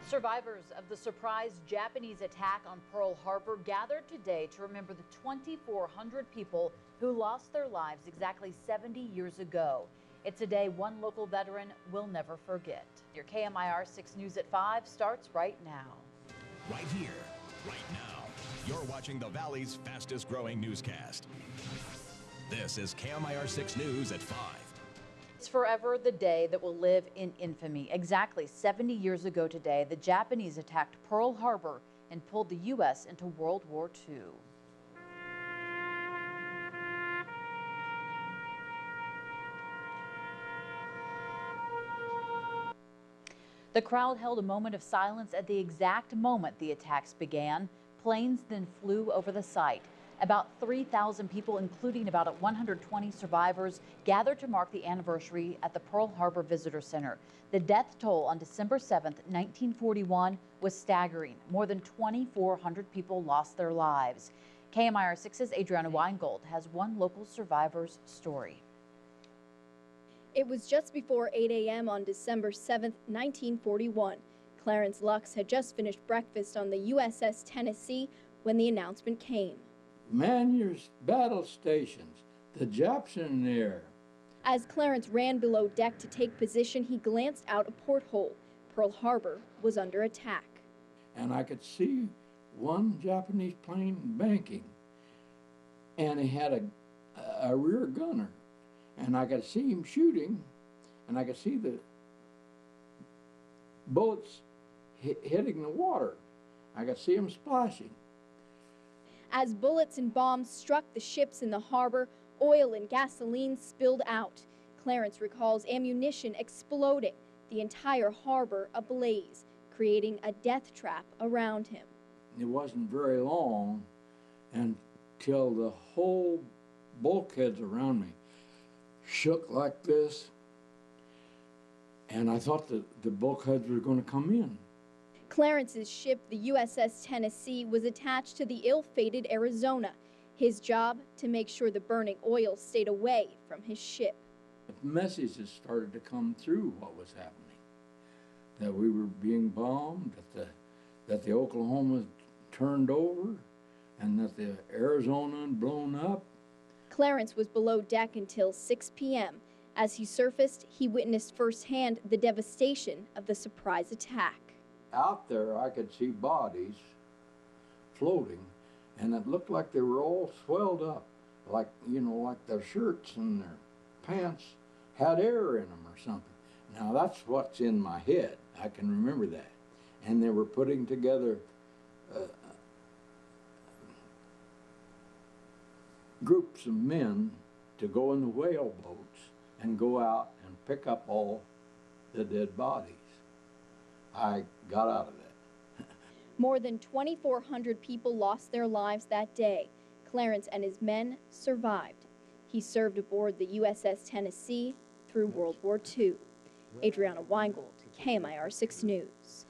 Survivors of the surprise Japanese attack on Pearl Harbor gathered today to remember the 2,400 people who lost their lives exactly 70 years ago. It's a day one local veteran will never forget. Your KMIR 6 News at 5 starts right now. Right here, right now. You're watching the Valley's fastest growing newscast. This is KMIR 6 News at 5. It's forever the day that will live in infamy. Exactly 70 years ago today, the Japanese attacked Pearl Harbor and pulled the U.S. into World War II. The crowd held a moment of silence at the exact moment the attacks began. Planes then flew over the site. About 3,000 people, including about 120 survivors, gathered to mark the anniversary at the Pearl Harbor Visitor Center. The death toll on December 7th, 1941 was staggering. More than 2,400 people lost their lives. KMIR 6's Adriana Weingold has one local survivor's story. It was just before 8 a.m. on December 7th, 1941. Clarence Lux had just finished breakfast on the USS Tennessee when the announcement came. Man your battle stations, the Japs are in the air. As Clarence ran below deck to take position, he glanced out a porthole. Pearl Harbor was under attack. And I could see one Japanese plane banking, and he had a rear gunner, and I could see him shooting, and I could see the bullets hitting the water. I could see them splashing. As bullets and bombs struck the ships in the harbor, oil and gasoline spilled out. Clarence recalls ammunition exploding, the entire harbor ablaze, creating a death trap around him. It wasn't very long until the whole bulkheads around me shook like this, and I thought the bulkheads were going to come in. Clarence's ship, the USS Tennessee, was attached to the ill-fated Arizona. His job, to make sure the burning oil stayed away from his ship. Messages started to come through what was happening, that we were being bombed, that the Oklahoma turned over, and that the Arizona had blown up. Clarence was below deck until 6 p.m. As he surfaced, he witnessed firsthand the devastation of the surprise attack. Out there, I could see bodies floating, and it looked like they were all swelled up, like, you know, like their shirts and their pants had air in them or something. Now, that's what's in my head. I can remember that. And they were putting together groups of men to go in the whale boats and go out and pick up all the dead bodies. I got out of that. More than 2,400 people lost their lives that day. Clarence and his men survived. He served aboard the USS Tennessee through World War II. Adriana Weingold, KMIR 6 News.